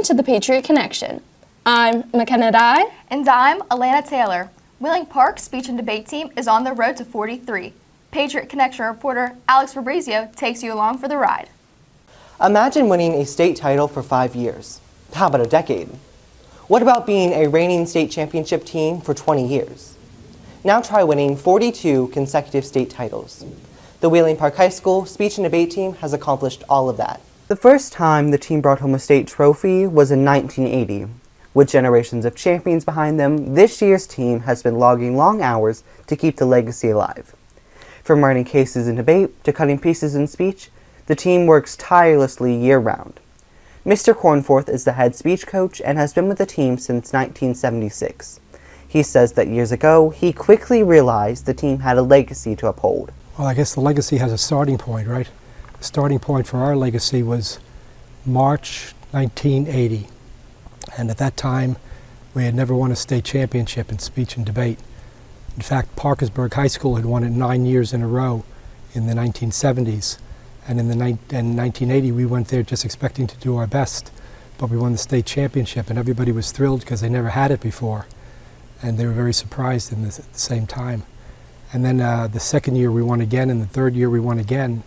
to the Patriot Connection. I'm McKenna Dye. And I'm Alana Taylor. Wheeling Park's speech and debate team is on the road to 43. Patriot Connection reporter Alex Fabrizio takes you along for the ride. Imagine winning a state title for 5 years. How about a decade? What about being a reigning state championship team for 20 years? Now try winning 42 consecutive state titles. The Wheeling Park High School speech and debate team has accomplished all of that. The first time the team brought home a state trophy was in 1980. With generations of champions behind them, this year's team has been logging long hours to keep the legacy alive. From writing cases in debate to cutting pieces in speech, the team works tirelessly year-round. Mr. Cornforth is the head speech coach and has been with the team since 1976. He says that years ago, he quickly realized the team had a legacy to uphold. Well, I guess the legacy has a starting point, right? The starting point for our legacy was March 1980. And at that time, we had never won a state championship in speech and debate. In fact, Parkersburg High School had won it 9 years in a row in the 1970s. And in 1980, we went there just expecting to do our best. But we won the state championship, and everybody was thrilled because they never had it before. And they were very surprised at the same time. And then the second year we won again, and the third year we won again.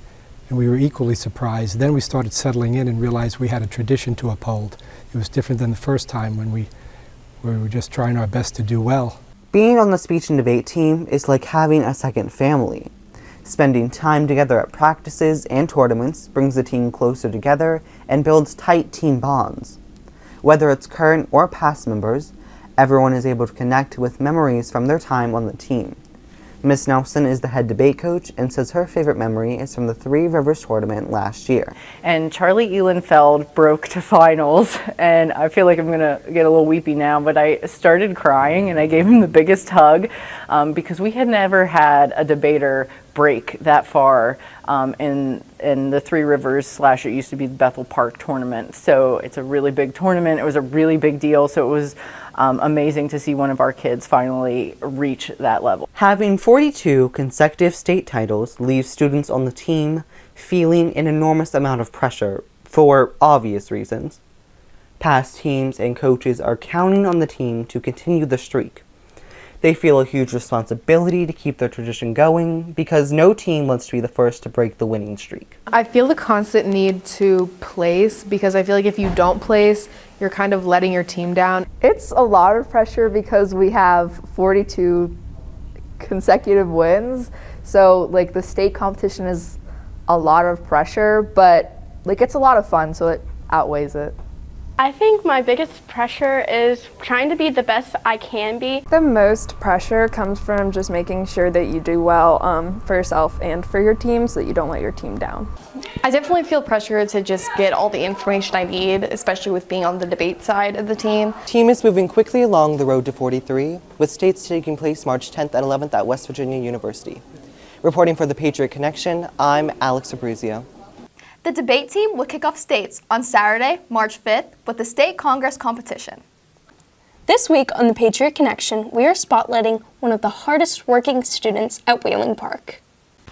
And we were equally surprised. Then we started settling in and realized we had a tradition to uphold. It was different than the first time when we were just trying our best to do well. Being on the speech and debate team is like having a second family. Spending time together at practices and tournaments brings the team closer together and builds tight team bonds. Whether it's current or past members, everyone is able to connect with memories from their time on the team. Ms. Nelson is the head debate coach and says her favorite memory is from the Three Rivers tournament last year. And Charlie Ehlenfeld broke to finals, and I feel like I'm going to get a little weepy now, but I started crying and I gave him the biggest hug because we had never had a debater break that far in the Three Rivers / it used to be the Bethel Park tournament. So it's a really big tournament. It was a really big deal. So it was amazing to see one of our kids finally reach that level. Having 42 consecutive state titles leaves students on the team feeling an enormous amount of pressure for obvious reasons. Past teams and coaches are counting on the team to continue the streak. They feel a huge responsibility to keep their tradition going because no team wants to be the first to break the winning streak. I feel the constant need to place because I feel like if you don't place, you're kind of letting your team down. It's a lot of pressure because we have 42 consecutive wins. So like the state competition is a lot of pressure, but like it's a lot of fun, so it outweighs it. I think my biggest pressure is trying to be the best I can be. The most pressure comes from just making sure that you do well for yourself and for your team so that you don't let your team down. I definitely feel pressure to just get all the information I need, especially with being on the debate side of the team. Team is moving quickly along the road to 43, with states taking place March 10th and 11th at West Virginia University. Reporting for the Patriot Connection, I'm Alex Fabrizio. The debate team will kick off states on Saturday, March 5th, with the State Congress competition. This week on the Patriot Connection, we are spotlighting one of the hardest working students at Wheeling Park.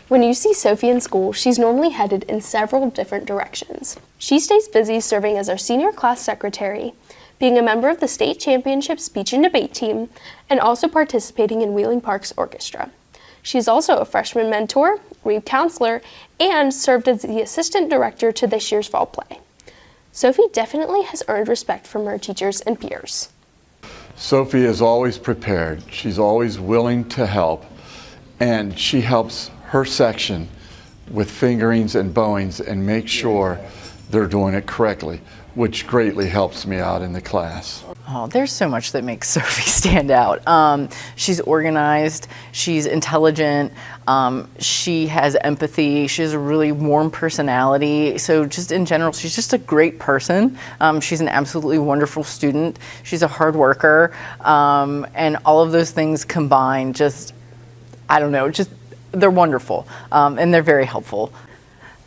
When you see Sophie in school, she's normally headed in several different directions. She stays busy serving as our senior class secretary, being a member of the state championship speech and debate team, and also participating in Wheeling Park's orchestra. She's also a freshman mentor, read counselor, and served as the assistant director to this year's fall play. Sophie definitely has earned respect from her teachers and peers. Sophie is always prepared. She's always willing to help, and she helps her section with fingerings and bowings and make sure they're doing it correctly, which greatly helps me out in the class. Oh, there's so much that makes Sophie stand out. She's organized, she's intelligent, she has empathy, she has a really warm personality. So just in general, she's just a great person. She's an absolutely wonderful student. She's a hard worker. And all of those things combined, just, I don't know, just they're wonderful. And they're very helpful.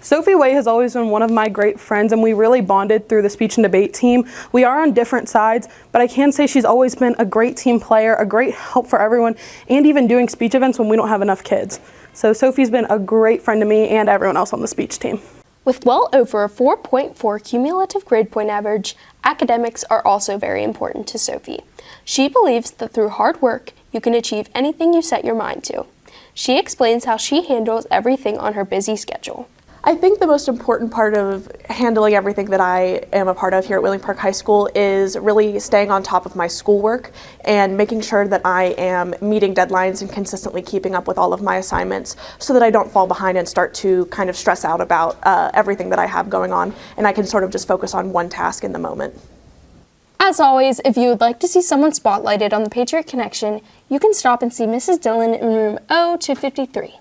Sophie Way has always been one of my great friends, and we really bonded through the speech and debate team. We are on different sides, but I can say she's always been a great team player, a great help for everyone, and even doing speech events when we don't have enough kids. So Sophie's been a great friend to me and everyone else on the speech team. With well over a 4.4 cumulative grade point average, academics are also very important to Sophie. She believes that through hard work, you can achieve anything you set your mind to. She explains how she handles everything on her busy schedule. I think the most important part of handling everything that I am a part of here at Wheeling Park High School is really staying on top of my schoolwork and making sure that I am meeting deadlines and consistently keeping up with all of my assignments so that I don't fall behind and start to kind of stress out about everything that I have going on, and I can sort of just focus on one task in the moment. As always, if you would like to see someone spotlighted on the Patriot Connection, you can stop and see Mrs. Dillon in room O253.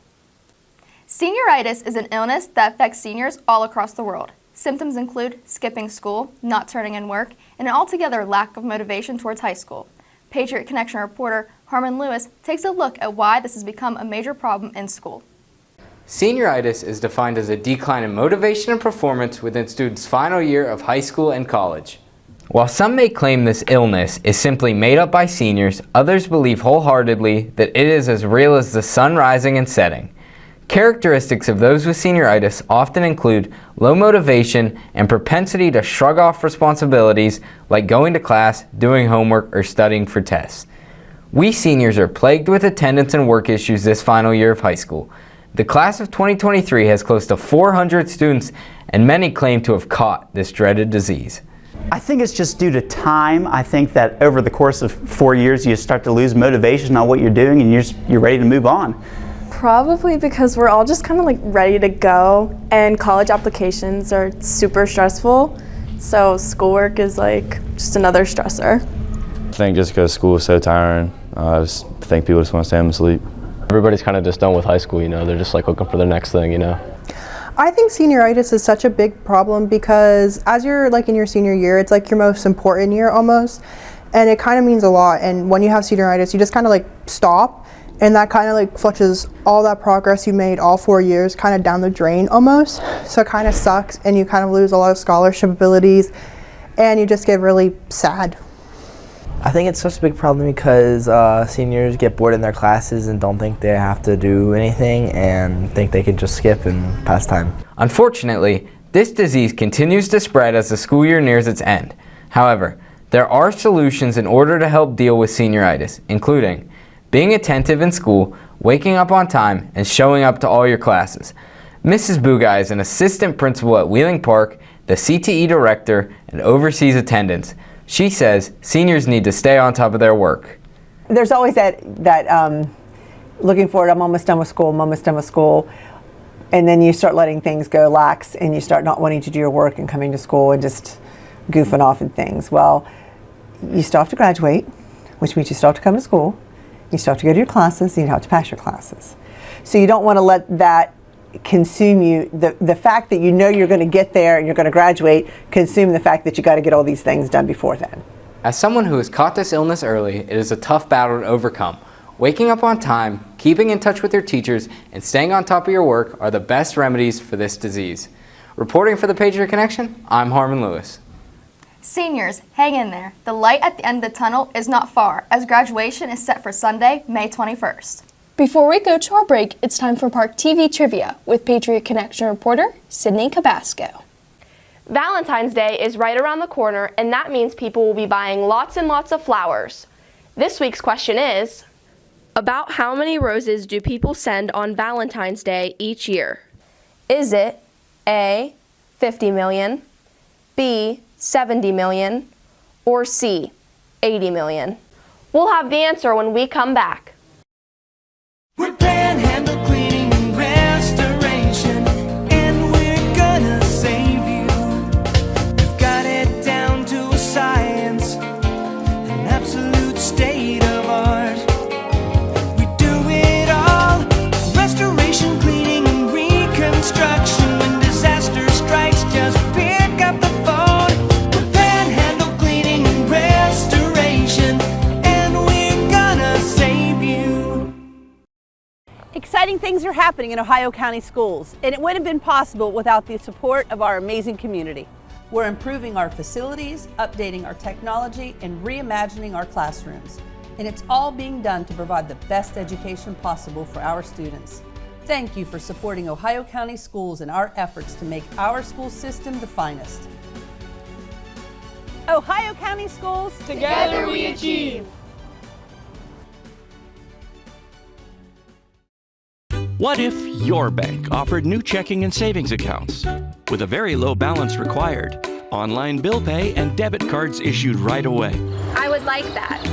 Senioritis is an illness that affects seniors all across the world. Symptoms include skipping school, not turning in work, and an altogether lack of motivation towards high school. Patriot Connection reporter Harmon Lewis takes a look at why this has become a major problem in school. Senioritis is defined as a decline in motivation and performance within students' final year of high school and college. While some may claim this illness is simply made up by seniors, others believe wholeheartedly that it is as real as the sun rising and setting. Characteristics of those with senioritis often include low motivation and propensity to shrug off responsibilities like going to class, doing homework, or studying for tests. We seniors are plagued with attendance and work issues this final year of high school. The class of 2023 has close to 400 students, and many claim to have caught this dreaded disease. I think it's just due to time. I think that over the course of 4 years you start to lose motivation on what you're doing and you're ready to move on. Probably because we're all just kind of like ready to go, and college applications are super stressful, so schoolwork is like just another stressor. I think just because school is so tiring, I just think people just want to stay home and sleep. Everybody's kind of just done with high school, you know, they're just like looking for the next thing, you know. I think senioritis is such a big problem because as you're like in your senior year, it's like your most important year almost, and it kind of means a lot, and when you have senioritis, you just kind of like stop. And that kind of like flushes all that progress you made all 4 years kind of down the drain almost. So it kind of sucks, and you kind of lose a lot of scholarship abilities, and you just get really sad. I think it's such a big problem because seniors get bored in their classes and don't think they have to do anything and think they can just skip and pass time. Unfortunately, this disease continues to spread as the school year nears its end. However, there are solutions in order to help deal with senioritis, including being attentive in school, waking up on time, and showing up to all your classes. Mrs. Bugай is an assistant principal at Wheeling Park, the CTE director, and oversees attendance. She says seniors need to stay on top of their work. There's always that looking forward, I'm almost done with school, and then you start letting things go lax, and you start not wanting to do your work and coming to school and just goofing off and things. Well, you still have to graduate, which means you still have to come to school. You still have to go to your classes, and you have to pass your classes. So you don't want to let that consume you. The fact that you know you're going to get there and you're going to graduate consume the fact that you got to get all these things done before then. As someone who has caught this illness early, it is a tough battle to overcome. Waking up on time, keeping in touch with your teachers, and staying on top of your work are the best remedies for this disease. Reporting for the Patriot Connection, I'm Harmon Lewis. Seniors, hang in there. The light at the end of the tunnel is not far, as graduation is set for Sunday, May 21st. Before we go to our break, it's time for Park TV Trivia with Patriot Connection reporter Sydney Cabasco. Valentine's Day is right around the corner, and that means people will be buying lots and lots of flowers. This week's question is, about how many roses do people send on Valentine's Day each year? Is it A, 50 million, B, 70 million, or C, 80 million? We'll have the answer when we come back. We're Panhandle Cleaning and Restoration, and we're gonna save you. We've got it down to a science, an absolute state of art. We do it all, restoration, cleaning, and reconstruction. When disaster strikes, just pick up the phone. We're Panhandle Cleaning and Restoration, and we're gonna save you. Exciting things are happening in Ohio County schools, and it wouldn't have been possible without the support of our amazing community. We're improving our facilities, updating our technology, and reimagining our classrooms. And it's all being done to provide the best education possible for our students. Thank you for supporting Ohio County Schools in our efforts to make our school system the finest. Ohio County Schools, Together we achieve. What if your bank offered new checking and savings accounts with a very low balance required, online bill pay, and debit cards issued right away? I would like that.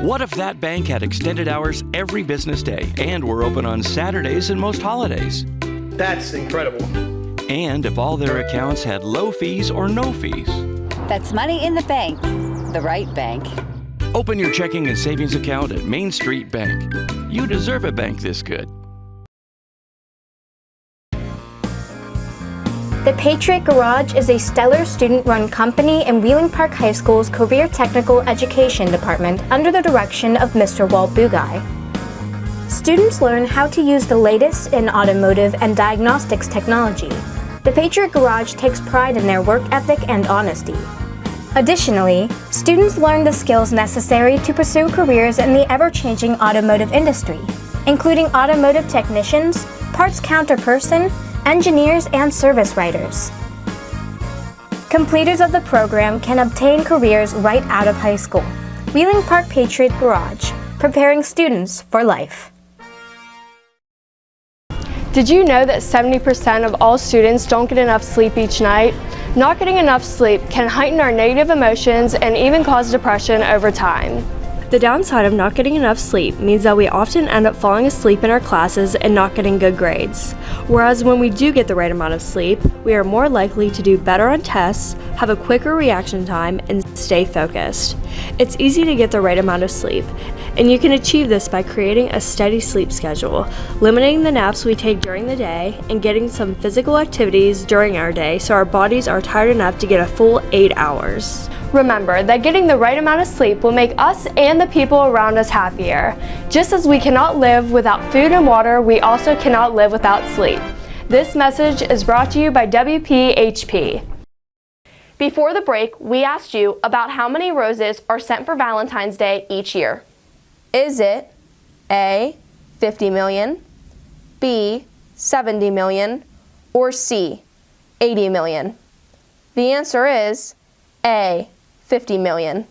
What if that bank had extended hours every business day and were open on Saturdays and most holidays? That's incredible. And if all their accounts had low fees or no fees? That's money in the bank, the right bank. Open your checking and savings account at Main Street Bank. You deserve a bank this good. The Patriot Garage is a stellar student-run company in Wheeling Park High School's Career Technical Education Department under the direction of Mr. Walt Bugaj. Students learn how to use the latest in automotive and diagnostics technology. The Patriot Garage takes pride in their work ethic and honesty. Additionally, students learn the skills necessary to pursue careers in the ever-changing automotive industry, including automotive technicians, parts counter person, engineers, and service writers. Completers of the program can obtain careers right out of high school. Wheeling Park Patriot Garage, preparing students for life. Did you know that 70% of all students don't get enough sleep each night? Not getting enough sleep can heighten our negative emotions and even cause depression over time. The downside of not getting enough sleep means that we often end up falling asleep in our classes and not getting good grades. Whereas when we do get the right amount of sleep, we are more likely to do better on tests, have a quicker reaction time, and stay focused. It's easy to get the right amount of sleep, and you can achieve this by creating a steady sleep schedule, limiting the naps we take during the day, and getting some physical activities during our day so our bodies are tired enough to get a full 8 hours. Remember that getting the right amount of sleep will make us and the people around us happier. Just as we cannot live without food and water, we also cannot live without sleep. This message is brought to you by WPHP. Before the break, we asked you about how many roses are sent for Valentine's Day each year. Is it A, 50 million, B, 70 million, or C, 80 million? The answer is A, 50 million.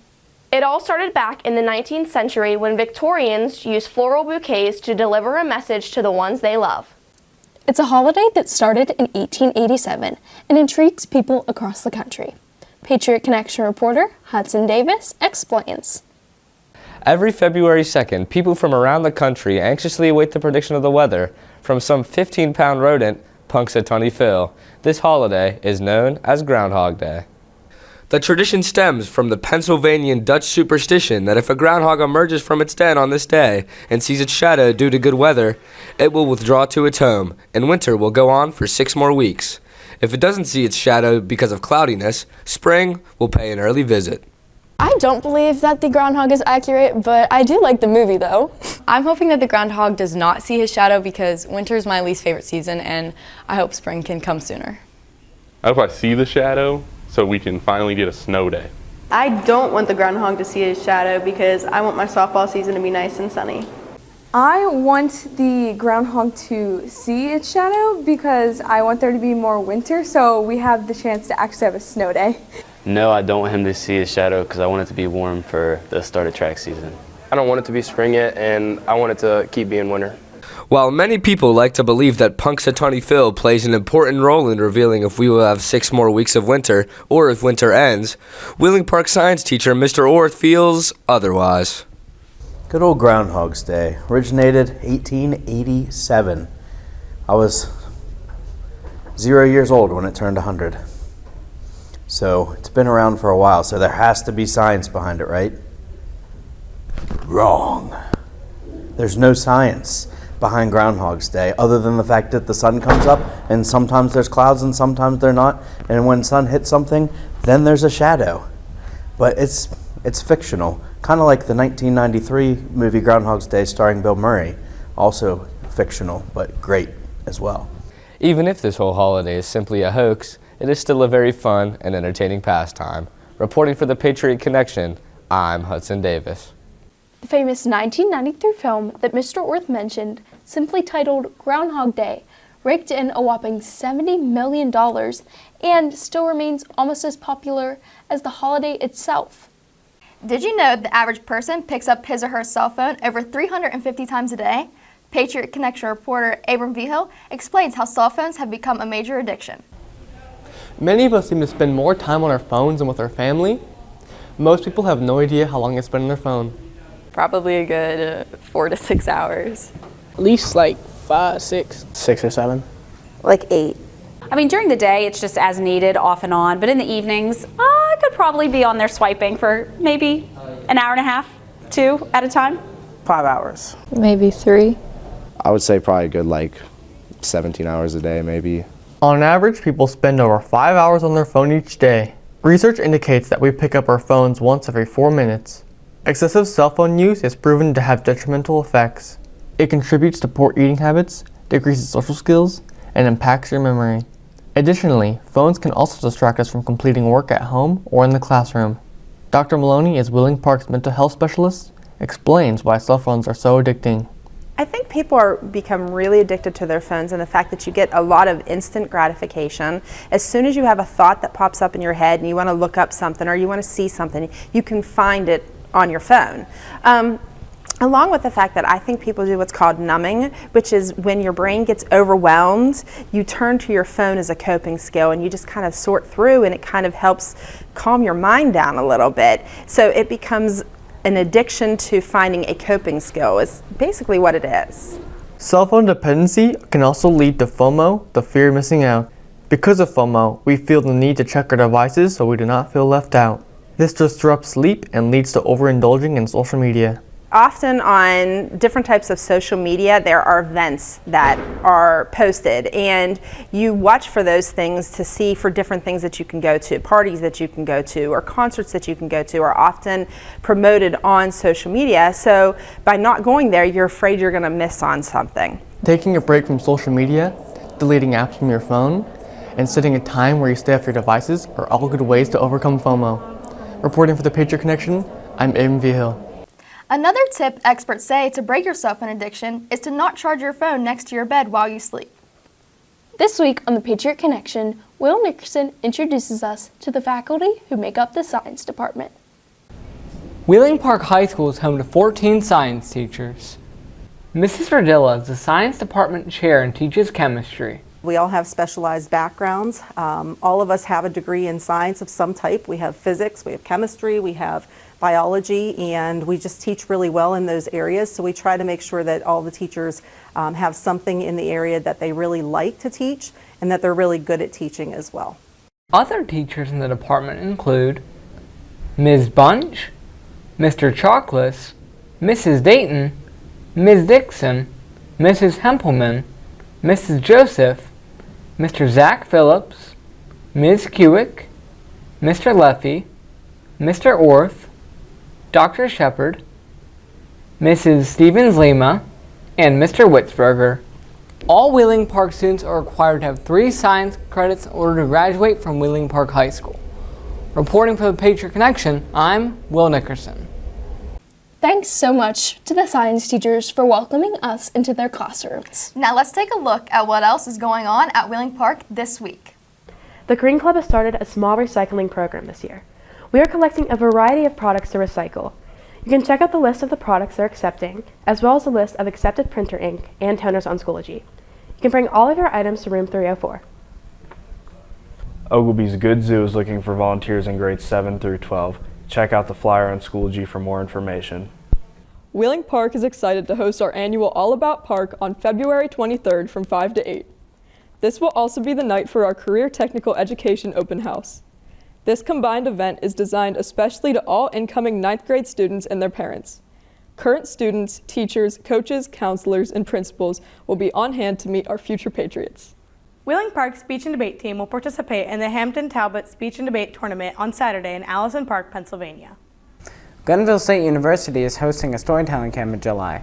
It all started back in the 19th century when Victorians used floral bouquets to deliver a message to the ones they love. It's a holiday that started in 1887 and intrigues people across the country. Patriot Connection reporter Hudson Davis explains. Every February 2nd, people from around the country anxiously await the prediction of the weather from some 15-pound rodent, Punxsutawney Phil. This holiday is known as Groundhog Day. The tradition stems from the Pennsylvania Dutch superstition that if a groundhog emerges from its den on this day and sees its shadow due to good weather, it will withdraw to its home, and winter will go on for 6 more weeks. If it doesn't see its shadow because of cloudiness, spring will pay an early visit. I don't believe that the groundhog is accurate, but I do like the movie though. I'm hoping that the groundhog does not see his shadow because winter is my least favorite season and I hope spring can come sooner. I hope I see the shadow so we can finally get a snow day. I don't want the groundhog to see his shadow because I want my softball season to be nice and sunny. I want the groundhog to see its shadow because I want there to be more winter so we have the chance to actually have a snow day. No, I don't want him to see his shadow because I want it to be warm for the start of track season. I don't want it to be spring yet, and I want it to keep being winter. While many people like to believe that Punxsutawney Phil plays an important role in revealing if we will have 6 more weeks of winter or if winter ends, Wheeling Park science teacher Mr. Orth feels otherwise. Good old Groundhog's Day, originated 1887. I was 0 years old when it turned 100. So it's been around for a while, so there has to be science behind it, right? Wrong. There's no science behind Groundhog's Day other than the fact that the sun comes up and sometimes there's clouds and sometimes they're not, and when sun hits something, then there's a shadow. But it's fictional, kind of like the 1993 movie Groundhog's Day starring Bill Murray, also fictional but great as well. Even if this whole holiday is simply a hoax, it is still a very fun and entertaining pastime. Reporting for the Patriot Connection, I'm Hudson Davis. The The famous 1993 film that Mr. Orth mentioned, simply titled Groundhog Day, raked in a whopping $70 million and still remains almost as popular as the holiday itself. Did you know the average person picks up his or her cell phone over 350 times a day? Patriot Connection reporter Abram Vigil explains how cell phones have become a major addiction. Many of us seem to spend more time on our phones than with our family. Most people have no idea how long they spend on their phone. Probably a good 4 to 6 hours. At least like 5, 6. 6 or 7. Like 8. I mean, during the day, it's just as needed, off and on, but in the evenings, I could probably be on there swiping for maybe an hour and a half, 2 at a time. 5 hours. Maybe 3. I would say probably a good like 17 hours a day maybe. On average, people spend over 5 hours on their phone each day. Research indicates that we pick up our phones once every 4 minutes. Excessive cell phone use is proven to have detrimental effects. It contributes to poor eating habits, decreases social skills, and impacts your memory. Additionally, phones can also distract us from completing work at home or in the classroom. Dr. Maloney is Wheeling Park's mental health specialist, explains why cell phones are so addicting. I think people are become really addicted to their phones and the fact that you get a lot of instant gratification. As soon as you have a thought that pops up in your head and you want to look up something or you want to see something, you can find it on your phone. Along with the fact that I think people do what's called numbing, which is when your brain gets overwhelmed, you turn to your phone as a coping skill and you just kind of sort through, and it kind of helps calm your mind down a little bit. So it becomes an addiction to finding a coping skill is basically what it is. Cell phone dependency can also lead to FOMO, the fear of missing out. Because of FOMO, we feel the need to check our devices so we do not feel left out. This disrupts sleep and leads to overindulging in social media. Often on different types of social media, there are events that are posted, and you watch for those things to see for different things that you can go to. Parties that you can go to or concerts that you can go to are often promoted on social media, so by not going there, you're afraid you're going to miss on something. Taking a break from social media, deleting apps from your phone, and setting a time where you stay off your devices are all good ways to overcome FOMO. Reporting for the Patriot Connection, I'm Abram Vigil. Another tip experts say to break your cell phone addiction is to not charge your phone next to your bed while you sleep. This week on the Patriot Connection, Will Nickerson introduces us to the faculty who make up the science department. Wheeling Park High School is home to 14 science teachers. Mrs. Verdilla is the science department chair and teaches chemistry. We all have specialized backgrounds. All of us have a degree in science of some type. We have physics, we have chemistry, we have biology, and we just teach really well in those areas. So we try to make sure that all the teachers have something in the area that they really like to teach and that they're really good at teaching as well. Other teachers in the department include Ms. Bunch, Mr. Chocolates, Mrs. Dayton, Ms. Dixon, Mrs. Hempelman, Mrs. Joseph, Mr. Zach Phillips, Ms. Kewick, Mr. Leffy, Mr. Orth, Dr. Shepard, Mrs. Stevens Lima, and Mr. Witzberger. All Wheeling Park students are required to have 3 science credits in order to graduate from Wheeling Park High School. Reporting for the Patriot Connection, I'm Will Nickerson. Thanks so much to the science teachers for welcoming us into their classrooms. Now let's take a look at what else is going on at Wheeling Park this week. The Green Club has started a small recycling program this year. We are collecting a variety of products to recycle. You can check out the list of the products they're accepting, as well as the list of accepted printer ink and toners on Schoology. You can bring all of your items to room 304. Ogilvy's Good Zoo is looking for volunteers in grades 7 through 12. Check out the flyer on Schoology for more information. Wheeling Park is excited to host our annual All About Park on February 23rd from 5 to 8. This will also be the night for our Career Technical Education Open House. This combined event is designed especially to all incoming 9th grade students and their parents. Current students, teachers, coaches, counselors, and principals will be on hand to meet our future Patriots. Wheeling Park's Speech and Debate team will participate in the Hampton Talbot Speech and Debate Tournament on Saturday in Allison Park, Pennsylvania. Glenville State University is hosting a storytelling camp in July.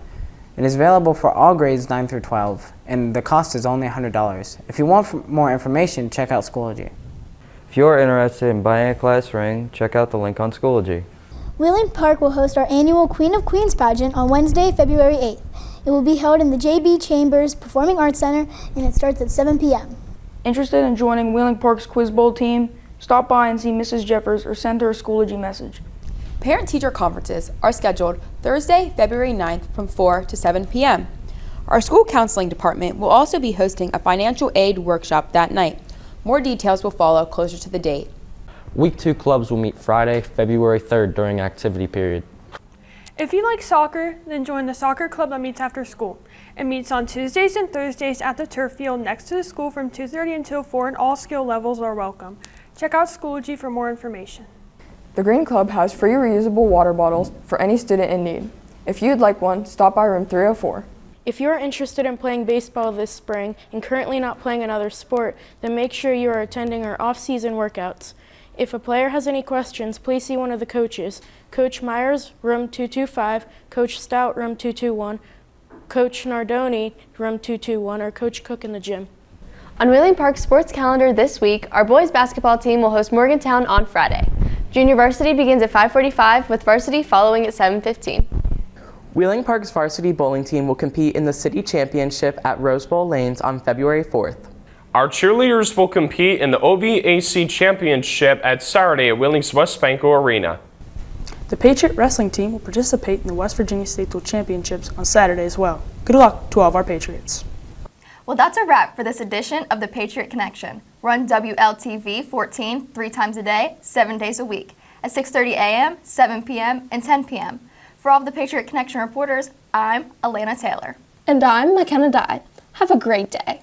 It is available for all grades 9 through 12, and the cost is only $100. If you want more information, check out Schoology. If you are interested in buying a class ring, check out the link on Schoology. Wheeling Park will host our annual Queen of Queens pageant on Wednesday, February 8th. It will be held in the J.B. Chambers Performing Arts Center, and it starts at 7 p.m. Interested in joining Wheeling Park's Quiz Bowl team? Stop by and see Mrs. Jeffers or send her a Schoology message. Parent-teacher conferences are scheduled Thursday, February 9th from 4 to 7 p.m. Our school counseling department will also be hosting a financial aid workshop that night. More details will follow closer to the date. Week 2 clubs will meet Friday, February 3rd during activity period. If you like soccer, then join the soccer club that meets after school. It meets on Tuesdays and Thursdays at the turf field next to the school from 2:30 until 4, and all skill levels are welcome. Check out Schoology for more information. The Green Club has free reusable water bottles for any student in need. If you'd like one, stop by room 304. If you are interested in playing baseball this spring and currently not playing another sport, then make sure you are attending our off-season workouts. If a player has any questions, please see one of the coaches. Coach Myers, room 225, Coach Stout, room 221, Coach Nardoni, room 221, or Coach Cook in the gym. On Wheeling Park's sports calendar this week, our boys basketball team will host Morgantown on Friday. Junior varsity begins at 5:45 with varsity following at 7:15. Wheeling Park's varsity bowling team will compete in the city championship at Rose Bowl Lanes on February 4th. Our cheerleaders will compete in the OVAC championship at Saturday at Wheeling's West Banco Arena. The Patriot wrestling team will participate in the West Virginia Statewide Championships on Saturday as well. Good luck to all of our Patriots. Well, that's a wrap for this edition of the Patriot Connection. Run WLTV 14 3 times a day, 7 days a week, at 6:30 a.m., 7 p.m., and 10 p.m. For all of the Patriot Connection reporters, I'm Alana Taylor. And I'm McKenna Dye. Have a great day.